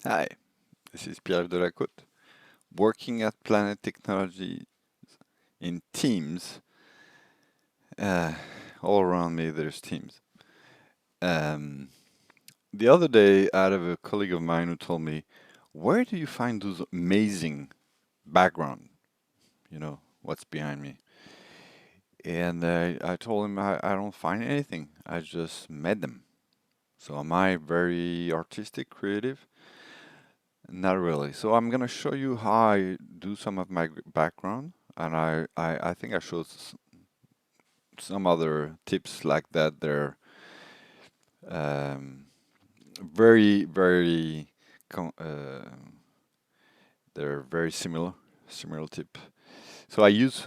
Hi, this is Pierre de la Côte, working at Planet Technology in teams. Uh, all around me, there's teams. Um, the other day, I had a colleague of mine who told me, "Where do you find those amazing background? What's behind me?" And I told him I don't find anything. I just met them. So am I very artistic, creative? Not really. So I'm gonna show you how I do some of my background, and I think I showed some other tips like that. Um, very con they're very similar tip. So I use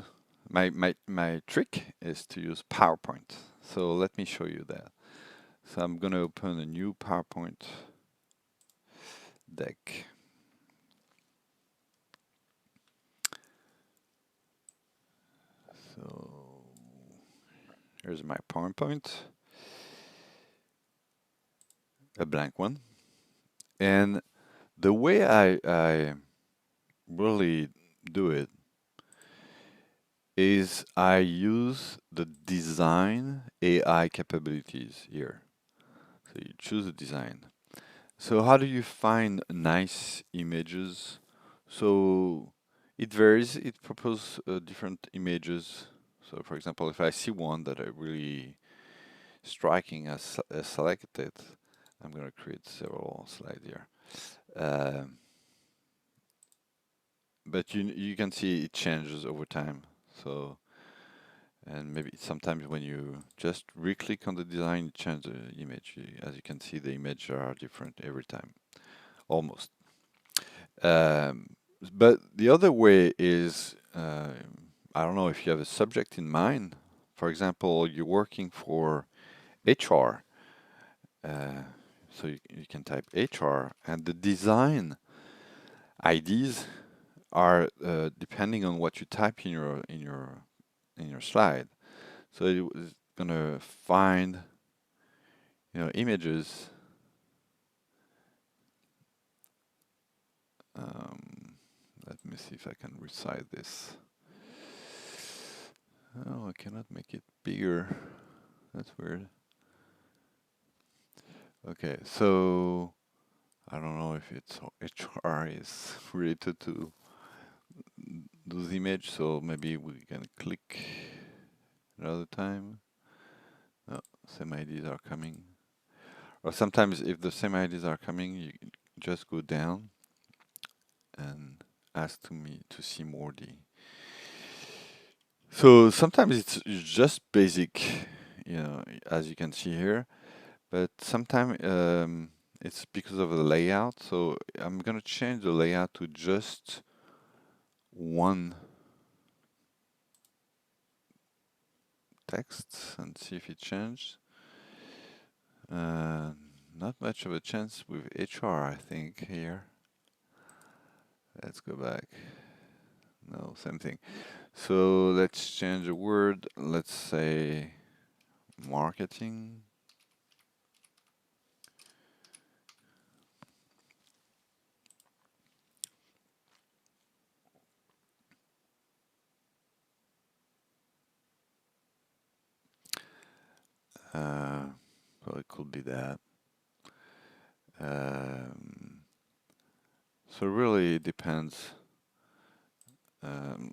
my trick is to use PowerPoint. So let me show you that. So I'm gonna open a new PowerPoint deck. So here's my PowerPoint, a blank one. And the way I really do it is I use the design AI capabilities here. So you choose a design. So how do you find nice images? So it varies. It proposes different images. So for example, if I see one that I really striking as selected, I'm going to create several slides here. Um, but you can see it changes over time. So and maybe sometimes when you just re-click on the design, it changes the image. As you can see, the image are different every time, almost. Um, but the other way is, I don't know if you have a subject in mind. For example, you're working for HR, so you can type HR, and the design IDs are depending on what you type in your slide. So it was gonna find images. Um, Let me see if I can resize this. Oh, I cannot make it bigger. That's weird. Okay, so I don't know if it's HR is related to those images, so maybe we can click another time. No, same IDs are coming. Or sometimes if the same IDs are coming, you just go down and ask to me to see more D. So sometimes it's just basic, as you can see here, but sometimes it's because of the layout. So I'm gonna change the layout to just one text and see if it changed. Uh, Not much of a chance with HR, I think, here. Let's go back. No, same thing. So let's change a word. Let's say marketing. Uh, so it could be that. Um, so really it depends.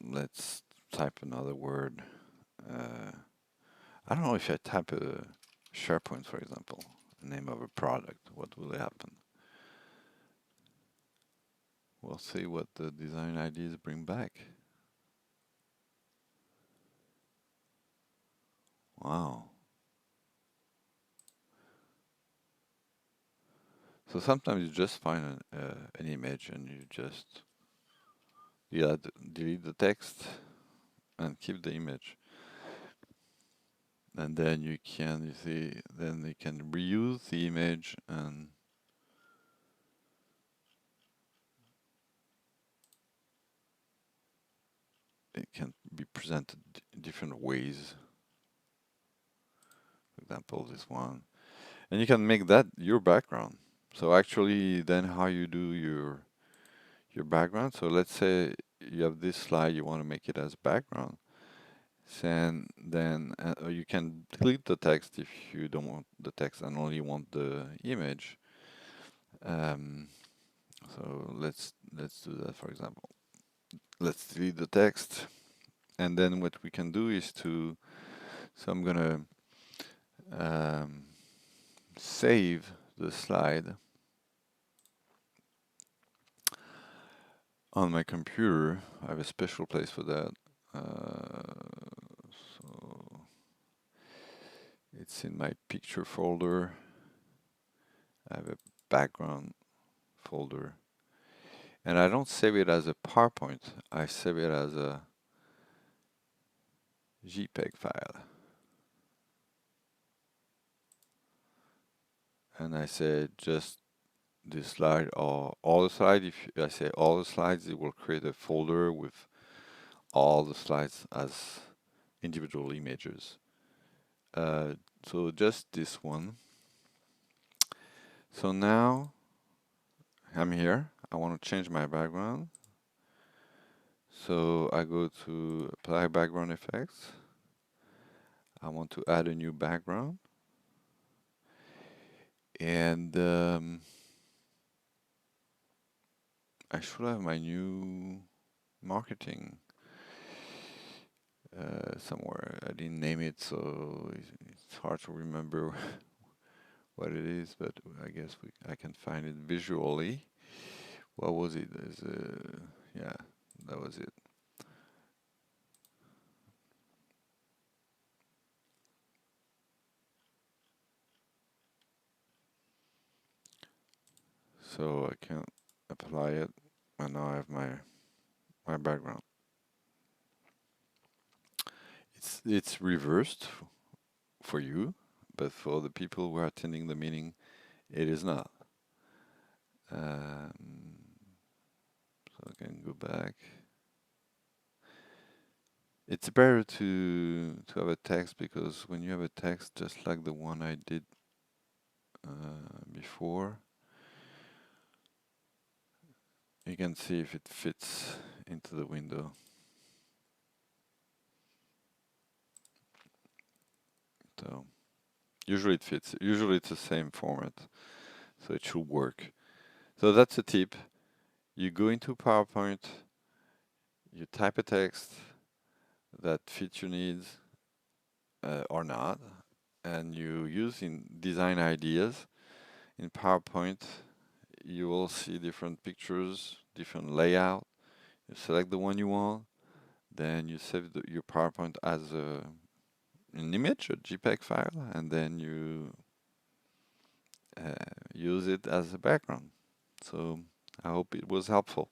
Let's type another word. Uh, I don't know if I type a SharePoint, for example, name of a product, what will happen? We'll see what the design ideas bring back. Wow. So sometimes you just find an image and you just delete the text and keep the image. And then you see, then you can reuse the image and it can be presented in different ways. For example, this one. And you can make that your background. So actually, then how you do your background. So let's say you have this slide, you want to make it as background. Then you can delete the text if you don't want the text and only want the image. Um, so let's do that, for example. Let's delete the text, and then what we can do is to. So I'm gonna um, save the slide on my computer. I have a special place for that. So it's in my picture folder. I have a background folder. And I don't save it as a PowerPoint. I save it as a JPEG file. And I say just this slide or all the slides. If I say all the slides, it will create a folder with all the slides as individual images. So just this one. So now I'm here. I want to change my background. So I go to apply background effects. I want to add a new background. And I should have my new marketing somewhere. I didn't name it, so it's hard to remember what it is, but I guess I can find it visually. What was it? Yeah, that was it. So I can apply it, and now I have my background. It's reversed for you, but for the people who are attending the meeting, it is not. Um, so I can go back. It's better to have a text because when you have a text just like the one I did before, you can see if it fits into the window. So usually it fits. Usually it's the same format, so it should work. So that's a tip. You go into PowerPoint, you type a text that fits your needs or not, and you use in design ideas in PowerPoint. You will see different pictures, different layout. You select the one you want, then you save your PowerPoint as an image, a JPEG file, and then you use it as a background. So I hope it was helpful.